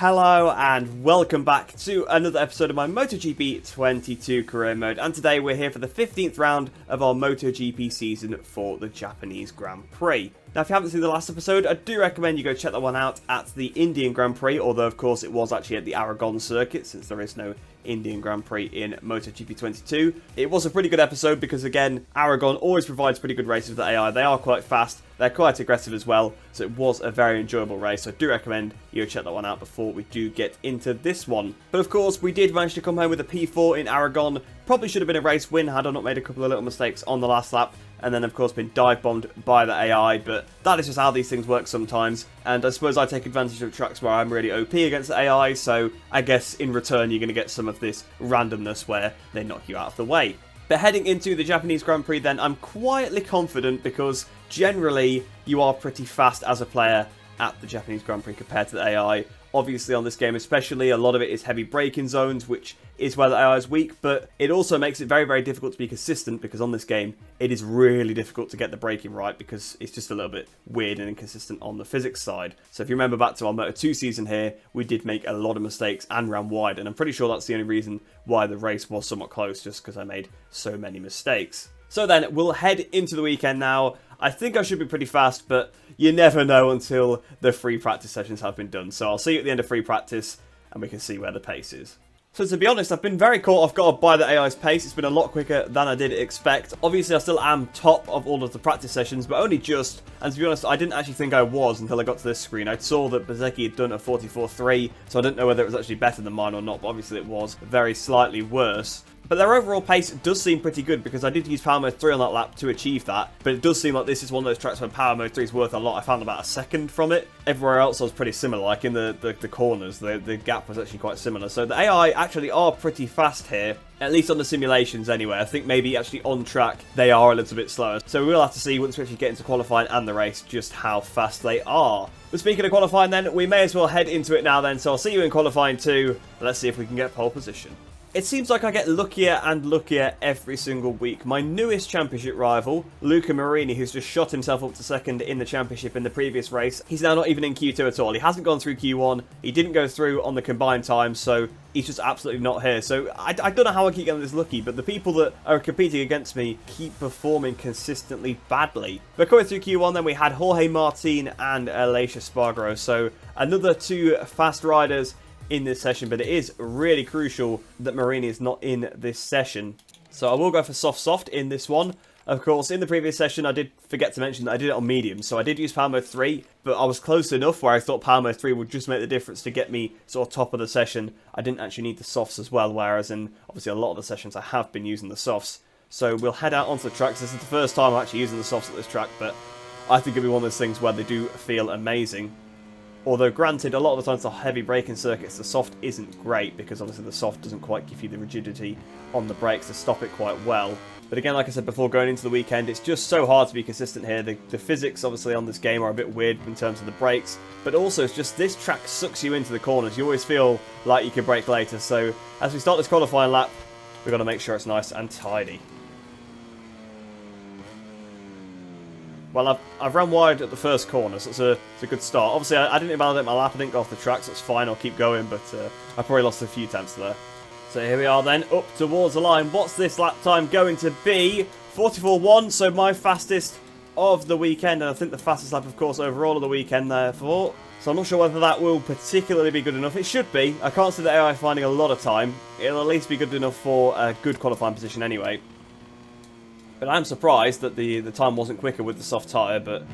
Hello and welcome back to another episode of my MotoGP 22 career mode, and today we're here for the 15th round of our MotoGP season for the Japanese Grand Prix. Now if you haven't seen the last episode, I do recommend you go check that one out at the Indian Grand Prix, although of course it was actually at the Aragon circuit since there is no Indian Grand Prix in MotoGP 22. It was a pretty good episode because again, Aragon always provides pretty good races with the AI. They are quite fast, they're quite aggressive as well, so it was a very enjoyable race. So I do recommend you go check that one out before we do get into this one. But of course, we did manage to come home with a P4 in Aragon. Probably should have been a race win had I not made a couple of little mistakes on the last lap, and then of course been dive bombed by the AI, but that is just how these things work sometimes, and I suppose I take advantage of tracks where I'm really OP against the AI, so I guess in return you're going to get some of this randomness where they knock you out of the way. But heading into the Japanese Grand Prix then, I'm quietly confident because generally you are pretty fast as a player at the Japanese Grand Prix compared to the AI. Obviously on this game especially, a lot of it is heavy braking zones, which is where the AI is weak, but it also makes it very, very difficult to be consistent because on this game, it is really difficult to get the braking right because it's just a little bit weird and inconsistent on the physics side. So if you remember back to our Moto2 season here, we did make a lot of mistakes and ran wide, and I'm pretty sure that's the only reason why the race was somewhat close, just because I made so many mistakes. So then, we'll head into the weekend now. I think I should be pretty fast, but you never know until the free practice sessions have been done. So I'll see you at the end of free practice, and we can see where the pace is. So to be honest, I've been very caught off guard by the AI's pace. It's been a lot quicker than I did expect. Obviously, I still am top of all of the practice sessions, but only just. And to be honest, I didn't actually think I was until I got to this screen. I saw that Motegi had done a 44.3, so I didn't know whether it was actually better than mine or not, but obviously it was very slightly worse. But their overall pace does seem pretty good because I did use Power Mode 3 on that lap to achieve that. But it does seem like this is one of those tracks where Power Mode 3 is worth a lot. I found about a second from it. Everywhere else I was pretty similar, like in the corners, the gap was actually quite similar. So the AI actually are pretty fast here, at least on the simulations anyway. I think maybe actually on track they are a little bit slower. So we will have to see once we actually get into qualifying and the race just how fast they are. But speaking of qualifying then, we may as well head into it now then. So I'll see you in qualifying too. Let's see if we can get pole position. It seems like I get luckier and luckier every single week. My newest championship rival, Luca Marini, who's just shot himself up to second in the championship in the previous race, he's now not even in Q2 at all. He hasn't gone through Q1, he didn't go through on the combined time, so he's just absolutely not here. So I don't know how I keep getting this lucky, but the people that are competing against me keep performing consistently badly. But coming through Q1 then we had Jorge Martin and Aleix Espargaro, so another two fast riders in this session, but it is really crucial that Marini is not in this session. So I will go for soft in this one. Of course, in the previous session, I did forget to mention that I did it on medium, so I did use Power Mode 3, but I was close enough where I thought Power Mode 3 would just make the difference to get me sort of top of the session. I didn't actually need the softs as well, whereas in obviously a lot of the sessions I have been using the softs. So we'll head out onto the tracks. This is the first time I'm actually using the softs at this track, but I think it'll be one of those things where they do feel amazing. Although granted, a lot of the times the heavy braking circuits, the soft isn't great because obviously the soft doesn't quite give you the rigidity on the brakes to stop it quite well. But again, like I said before, going into the weekend, it's just so hard to be consistent here. The physics obviously on this game are a bit weird in terms of the brakes, but also it's just this track sucks you into the corners. You always feel like you can brake later. So as we start this qualifying lap, we've got to make sure it's nice and tidy. Well, I've run wide at the first corner, so it's a good start. Obviously, I didn't invalidate my lap, I didn't go off the track, so it's fine, I'll keep going, but I probably lost a few tenths there. So here we are then, up towards the line. What's this lap time going to be? 44.1, so my fastest of the weekend, and I think the fastest lap, of course, overall of the weekend, therefore. So I'm not sure whether that will particularly be good enough. It should be. I can't see the AI finding a lot of time. It'll at least be good enough for a good qualifying position anyway. But I'm surprised that the time wasn't quicker with the soft tyre, but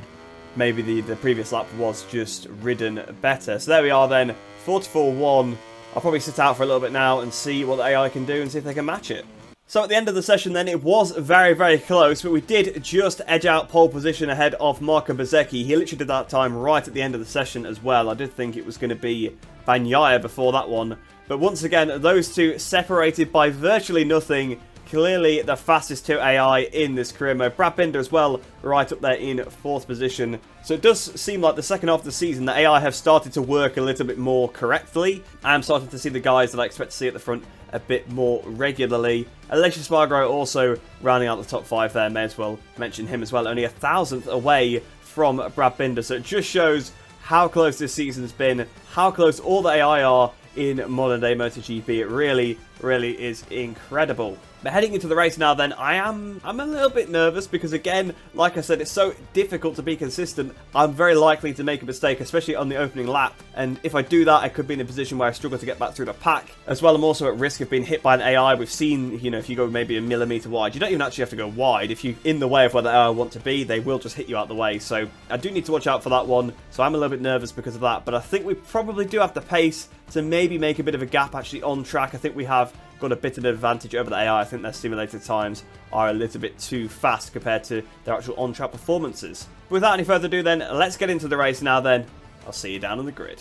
maybe the previous lap was just ridden better. So there we are then, 44.1. I'll probably sit out for a little bit now and see what the AI can do and see if they can match it. So at the end of the session then, it was very, very close, but we did just edge out pole position ahead of Marco Bezzecchi. He literally did that time right at the end of the session as well. I did think it was going to be Bagnaia before that one. But once again, those two separated by virtually nothing. Clearly the fastest two AI in this career mode. Brad Binder as well, right up there in 4th position. So it does seem like the second half of the season, the AI have started to work a little bit more correctly. I'm starting to see the guys that I expect to see at the front a bit more regularly. Aleix Espargaro also rounding out the top 5 there. May as well mention him as well. Only 1,000th away from Brad Binder. So it just shows how close this season's been, how close all the AI are in modern day MotoGP. It really, really is incredible. But heading into the race now then, I'm a little bit nervous because again, like I said, it's so difficult to be consistent. I'm very likely to make a mistake, especially on the opening lap. And if I do that, I could be in a position where I struggle to get back through the pack. As well, I'm also at risk of being hit by an AI. We've seen, you know, if you go maybe a millimetre wide, you don't even actually have to go wide. If you're in the way of where the AI want to be, they will just hit you out the way. So I do need to watch out for that one. So I'm a little bit nervous because of that. But I think we probably do have the pace to maybe make a bit of a gap actually on track. I think we have got a bit of an advantage over the AI. I think their simulated times are a little bit too fast compared to their actual on-track performances. But without any further ado then, let's get into the race now then. I'll see you down on the grid.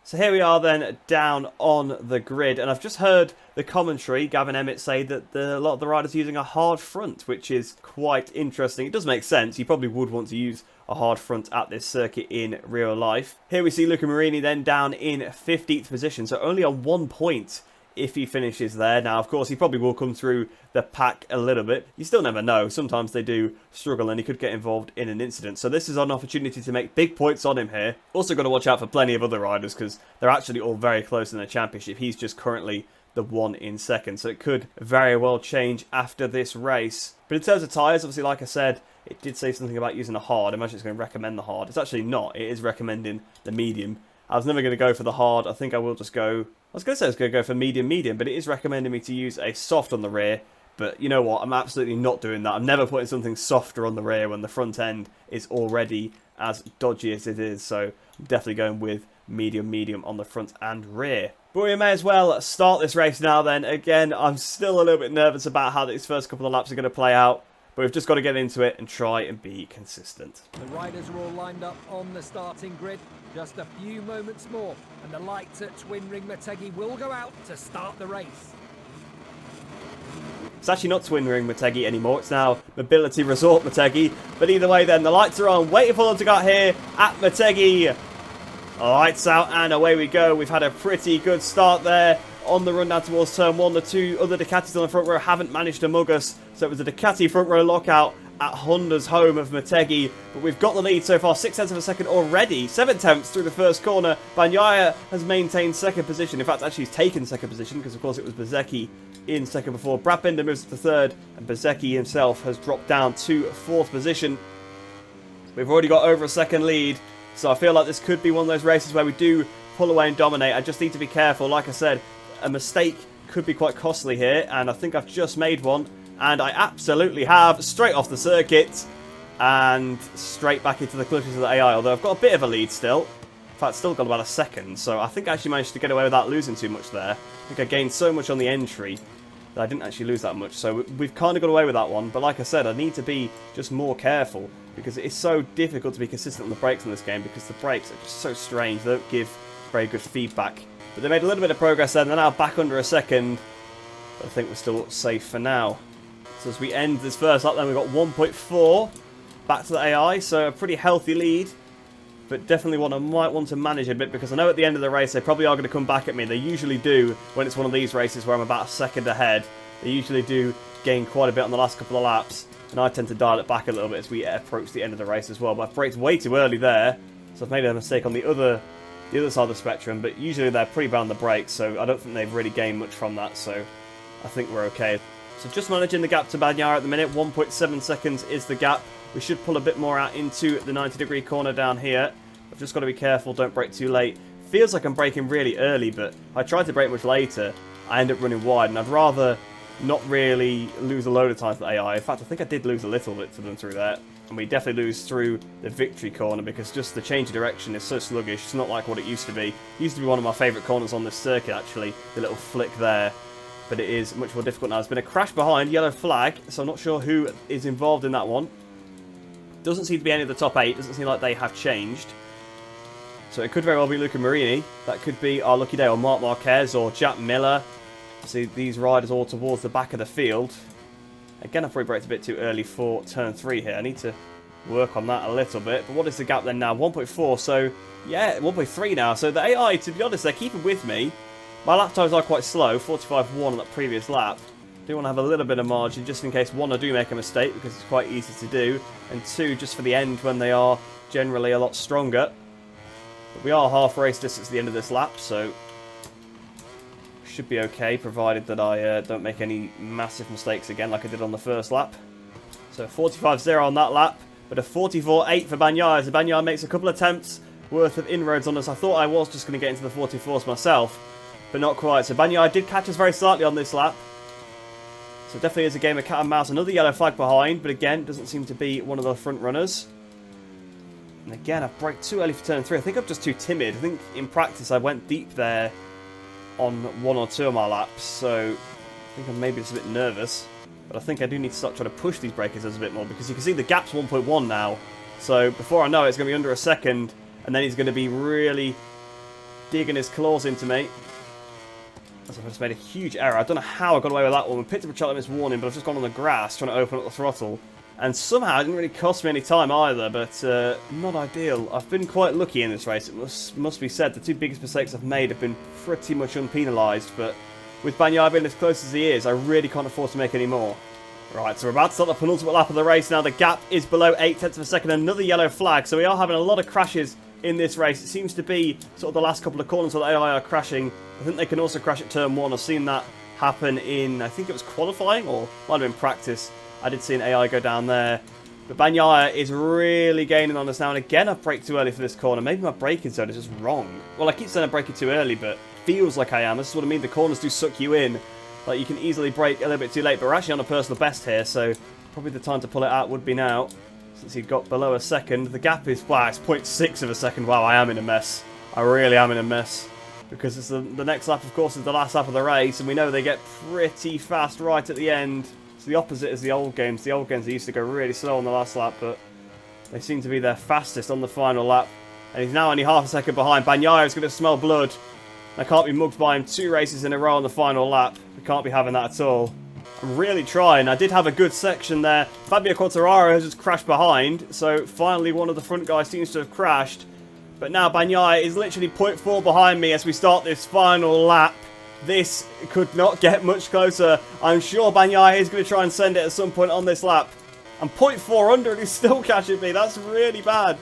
So here we are then, down on the grid, and I've just heard the commentary, Gavin Emmett, say that a lot of the riders are using a hard front, which is quite interesting. It does make sense. You probably would want to use a hard front at this circuit in real life. Here we see Luca Marini then down in 15th position, so only on 1 point if he finishes there. Now, of course, he probably will come through the pack a little bit. You still never know. Sometimes they do struggle and he could get involved in an incident. So this is an opportunity to make big points on him here. Also got to watch out for plenty of other riders because they're actually all very close in the championship. He's just currently the one in second. So it could very well change after this race. But in terms of tyres, obviously, like I said, it did say something about using a hard. I imagine it's going to recommend the hard. It's actually not. It is recommending the medium. I was never going to go for the hard. I think I will just go... I was going to say I was going to go for medium, but it is recommending me to use a soft on the rear. But you know what? I'm absolutely not doing that. I'm never putting something softer on the rear when the front end is already as dodgy as it is. So I'm definitely going with medium on the front and rear. But we may as well start this race now then. Again, I'm still a little bit nervous about how these first couple of laps are going to play out. But we've just got to get into it and try and be consistent. The riders are all lined up on the starting grid. Just a few moments more, and the lights at Twin Ring Motegi will go out to start the race. It's actually not Twin Ring Motegi anymore. It's now Mobility Resort Motegi. But either way then, the lights are on. Waiting for them to get here at Motegi. Lights out and away we go. We've had a pretty good start there on the run down towards turn one. The two other Ducatis on the front row haven't managed to mug us. So it was a Ducati front row lockout at Honda's home of Motegi. But we've got the lead so far, 6 tenths of a second already. 7 tenths through the first corner. Bagnaia has maintained second position. In fact, actually he's taken second position because, of course, it was Bezzecchi in second before. Brad Binder moves to third, and Bezzecchi himself has dropped down to fourth position. We've already got over a second lead, so I feel like this could be one of those races where we do pull away and dominate. I just need to be careful. Like I said, a mistake could be quite costly here, and I think I've just made one. And I absolutely have, straight off the circuit, and straight back into the clutches of the AI, although I've got a bit of a lead still. In fact, still got about a second, so I think I actually managed to get away without losing too much there. I think I gained so much on the entry that I didn't actually lose that much, so we've kind of got away with that one. But like I said, I need to be just more careful, because it is so difficult to be consistent on the brakes in this game, because the brakes are just so strange, they don't give very good feedback. But they made a little bit of progress then, they're now back under a second, but I think we're still safe for now. So as we end this first lap then, we've got 1.4 back to the AI, so a pretty healthy lead. But definitely one I might want to manage a bit, because I know at the end of the race they probably are going to come back at me. They usually do when it's one of these races where I'm about a second ahead. They usually do gain quite a bit on the last couple of laps, and I tend to dial it back a little bit as we approach the end of the race as well. But I've braked way too early there, so I've made a mistake on the other side of the spectrum. But usually they're pretty bad on the brakes, so I don't think they've really gained much from that, so I think we're okay. So just managing the gap to Bagnaia at the minute. 1.7 seconds is the gap. We should pull a bit more out into the 90-degree corner down here. I've just got to be careful, don't brake too late. Feels like I'm braking really early, but I tried to brake much later. I end up running wide, and I'd rather not really lose a load of time to the AI. In fact, I think I did lose a little bit to them through that. And we definitely lose through the victory corner, because just the change of direction is so sluggish. It's not like what it used to be. It used to be one of my favourite corners on this circuit, actually. The little flick there. But it is much more difficult now. There's been a crash behind, yellow flag, so I'm not sure who is involved in that one. Doesn't seem to be any of the top 8. Doesn't seem like they have changed. So it could very well be Luca Marini. That could be our lucky day, or Marc Marquez, or Jack Miller. See these riders all towards the back of the field. Again, I've probably braked a bit too early for turn 3 here. I need to work on that a little bit. But what is the gap then now? 1.4, so yeah, 1.3 now. So the AI, to be honest, they're keeping with me. My lap times are quite slow, 45.1 on that previous lap. I do want to have a little bit of margin just in case, 1, I do make a mistake, because it's quite easy to do, and 2, just for the end when they are generally a lot stronger. But we are half race distance at the end of this lap, so should be okay, provided that I don't make any massive mistakes again like I did on the first lap. So 45.0 on that lap, but a 44.8 for Bagnaia, so Bagnaia makes a couple of attempts worth of inroads on us. I thought I was just going to get into the 44s myself, but not quite. So Bagnaia did catch us very slightly on this lap. So it definitely is a game of cat and mouse. Another yellow flag behind, but again, doesn't seem to be one of the front runners. And again, I've braked too early for turn 3. I think I'm just too timid. I think in practice I went deep there on 1 or 2 of my laps, so I think I'm maybe just a bit nervous. But I think I do need to start trying to push these braking zones a bit more, because you can see the gap's 1.1 now. So before I know it, it's going to be under a second, and then he's going to be really digging his claws into me. As I've just made a huge error. I don't know how I got away with that one. We picked up a child limits warning, but I've just gone on the grass trying to open up the throttle. And somehow it didn't really cost me any time either, but not ideal. I've been quite lucky in this race, it must be said. The 2 biggest mistakes I've made have been pretty much unpenalised, but with Bagnaia being as close as he is, I really can't afford to make any more. Right, so we're about to start the penultimate lap of the race now. The gap is below 0.8 of a second, another yellow flag, so we are having a lot of crashes in this race. It seems to be sort of the last couple of corners where the AI are crashing. I think they can also crash at turn 1. I've seen that happen in, I think it was qualifying, or might have been practice. I did see an AI go down there. But Bagnaia is really gaining on us now, and again I've braked too early for this corner. Maybe my braking zone is just wrong. Well, I keep saying I'm braking too early, but feels like I am. This is what I mean, the corners do suck you in. Like, you can easily brake a little bit too late, but we're actually on a personal best here, so probably the time to pull it out would be now, since he got below a second. The gap is, wow, it's 0.6 of a second. Wow, I am in a mess. I really am in a mess. Because it's the next lap, of course, is the last lap of the race, and we know they get pretty fast right at the end. It's the opposite as the old games. The old games, they used to go really slow on the last lap, but they seem to be their fastest on the final lap. And he's now only half a second behind. Bagnaia is going to smell blood. I can't be mugged by him 2 races in a row on the final lap. We can't be having that at all. I'm really trying. I did have a good section there. Fabio Quartararo has just crashed behind, so finally one of the front guys seems to have crashed. But now Bagnaia is literally 0.4 behind me as we start this final lap. This could not get much closer. I'm sure Bagnaia is going to try and send it at some point on this lap. I'm 0.4 under and he's still catching me. That's really bad.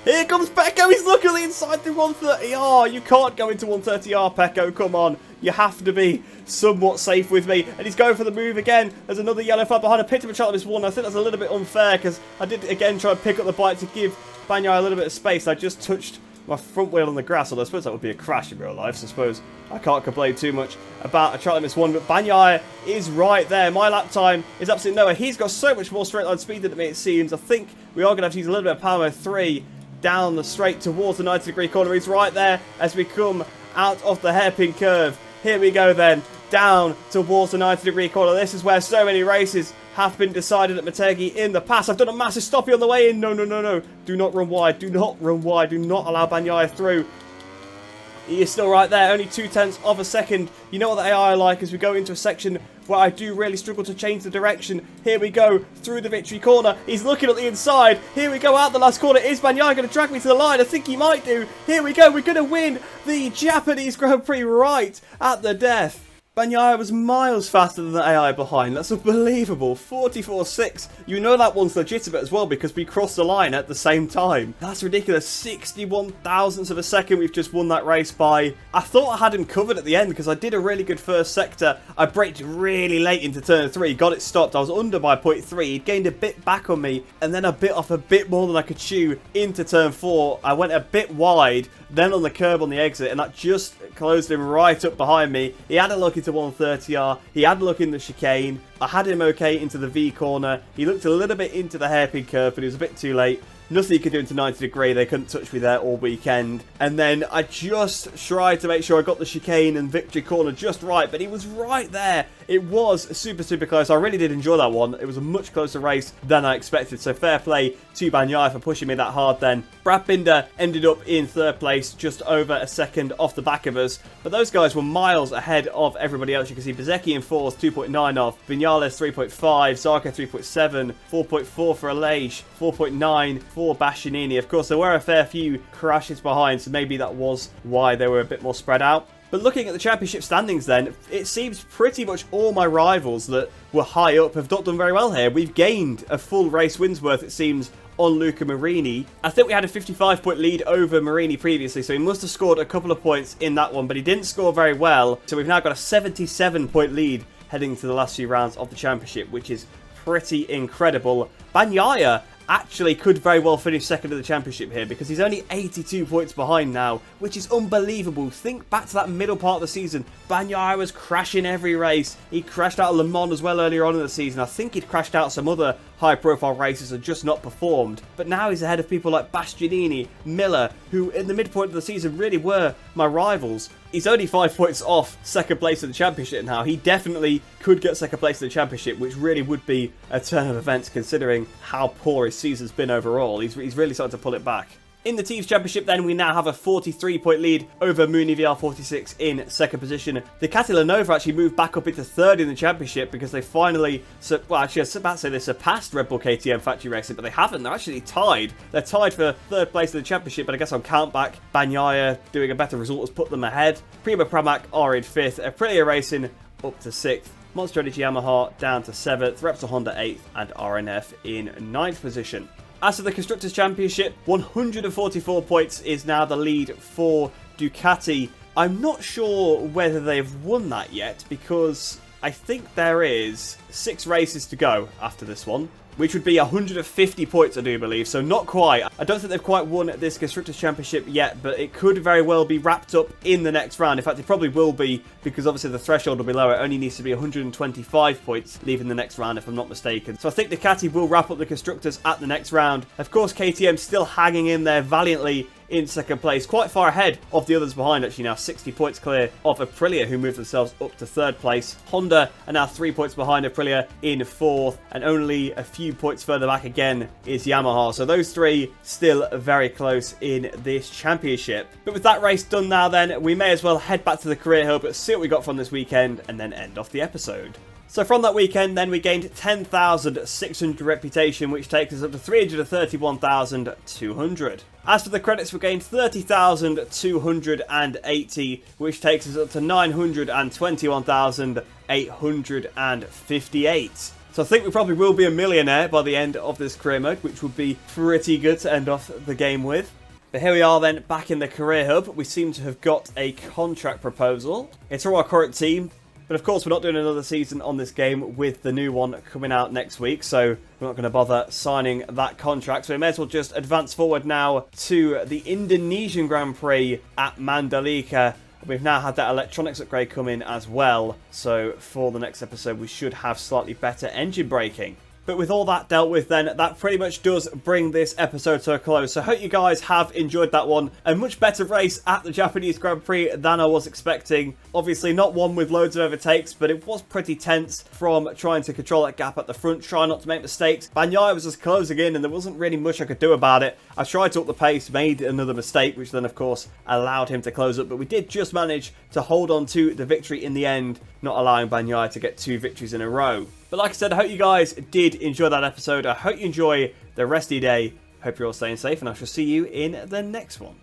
Here comes Pecco. He's luckily inside the 130R. You can't go into 130R, Pecco. Come on. You have to be somewhat safe with me. And he's going for the move again. There's another yellow flag behind. I picked up a Charlotte's one. I think that's a little bit unfair because I did again try and pick up the bike to give Bagnaia a little bit of space. I just touched my front wheel on the grass, although I suppose that would be a crash in real life, so I suppose I can't complain too much about a Charlotte's one, but Bagnaia is right there. My lap time is absolutely nowhere. He's got so much more straight line speed than me, it seems. I think we are going to have to use a little bit of power 3 down the straight towards the 90-degree corner. He's right there as we come out of the hairpin curve. Here we go then, down towards the 90-degree corner. This is where so many races have been decided at Motegi in the past. I've done a massive stoppie on the way in. No, no, no, no. Do not run wide. Do not run wide. Do not allow Bagnaia through. He is still right there. Only 0.2 of a second. You know what the AI are like as we go into a section where I do really struggle to change the direction. Here we go through the victory corner. He's looking at the inside. Here we go out the last corner. Is Bagnaia going to drag me to the line? I think he might do. Here we go. We're going to win the Japanese Grand Prix right at the death. Bagnaia was miles faster than the AI behind. That's unbelievable. 44.6. You know that one's legitimate as well because we crossed the line at the same time. That's ridiculous. 61 thousandths of a second we've just won that race by. I thought I had him covered at the end because I did a really good first sector. I braked really late into turn 3. Got it stopped. I was under by 0.3. He'd gained a bit back on me and then I bit off a bit more than I could chew into turn 4. I went a bit wide, then on the curb on the exit, and that just closed him right up behind me. He had a look into 130R. He had a look in the chicane. I had him okay into the V corner. He looked a little bit into the hairpin curve, but he was a bit too late. Nothing he could do into 90 degree. They couldn't touch me there all weekend. And then I just tried to make sure I got the chicane and victory corner just right, but he was right there. It was super, super close. I really did enjoy that one. It was a much closer race than I expected. So fair play to Bagnaia for pushing me that hard then. Brad Binder ended up in 3rd place, just over a second off the back of us. But those guys were miles ahead of everybody else. You can see Bezecchi in 4th, 2.9 off. Viñales 3.5, Zarco 3.7, 4.4 for Aleix, 4.9 for Bastianini. Of course, there were a fair few crashes behind, so maybe that was why they were a bit more spread out. But looking at the championship standings then, it seems pretty much all my rivals that were high up have not done very well here. We've gained a full race wins worth, it seems, on Luca Marini. I think we had a 55-point lead over Marini previously, so he must have scored a couple of points in that one, but he didn't score very well. So we've now got a 77-point lead heading to the last few rounds of the championship, which is pretty incredible. Bagnaia actually could very well finish second of the championship here because he's only 82 points behind now, which is unbelievable. Think back to that middle part of the season. Bagnaia was crashing every race. He crashed out of Le Mans as well earlier on in the season. I think he'd crashed out some other high-profile races and just not performed. But now he's ahead of people like Bastianini, Miller, who in the midpoint of the season really were my rivals. He's only 5 points off second place in the championship now. He definitely could get second place in the championship, which really would be a turn of events considering how poor his season's been overall. He's really starting to pull it back. In the Teams Championship then, we now have a 43-point lead over Mooney VR46 in second position. Ducati Lenovo actually moved back up into third in the championship because they finally, well actually I was about to say they surpassed Red Bull KTM Factory Racing, but they haven't. They're actually tied. They're tied for third place in the championship, but I guess on countback, Bagnaia doing a better result has put them ahead. Prima Pramac are in fifth, Aprilia Racing up to sixth. Monster Energy Yamaha down to 7th, Repsol Honda 8th, and RNF in 9th position. As for the Constructors' Championship, 144 points is now the lead for Ducati. I'm not sure whether they've won that yet because I think there is 6 races to go after this one, which would be 150 points, I do believe, so not quite. I don't think they've quite won this Constructors' Championship yet, but it could very well be wrapped up in the next round. In fact, it probably will be, because obviously the threshold will be lower. It only needs to be 125 points leaving the next round, if I'm not mistaken. So I think Ducati will wrap up the Constructors at the next round. Of course, KTM still hanging in there valiantly in second place, quite far ahead of the others behind, actually now 60 points clear of Aprilia, who moved themselves up to third place. Honda are now 3 points behind Aprilia in fourth, and only a few points further back again is Yamaha. So those three still very close in this championship. But with that race done now then, we may as well head back to the career hub, see what we got from this weekend, and then end off the episode. So from that weekend then we gained 10,600 reputation, which takes us up to 331,200. As for the credits, we gained 30,280, which takes us up to 921,858. So I think we probably will be a millionaire by the end of this career mode, which would be pretty good to end off the game with. But here we are then, back in the career hub. We seem to have got a contract proposal. It's for our current team. But of course, we're not doing another season on this game with the new one coming out next week, so we're not going to bother signing that contract. So we may as well just advance forward now to the Indonesian Grand Prix at Mandalika. We've now had that electronics upgrade come in as well, so for the next episode we should have slightly better engine braking. But with all that dealt with then, that pretty much does bring this episode to a close. So I hope you guys have enjoyed that one. A much better race at the Japanese Grand Prix than I was expecting. Obviously not one with loads of overtakes, but it was pretty tense from trying to control that gap at the front, try not to make mistakes. Bagnaia was just closing in and there wasn't really much I could do about it. I tried to up the pace, made another mistake, which then of course allowed him to close up. But we did just manage to hold on to the victory in the end, not allowing Bagnaia to get 2 victories in a row. But like I said, I hope you guys did enjoy that episode. I hope you enjoy the rest of your day. Hope you're all staying safe, and I shall see you in the next one.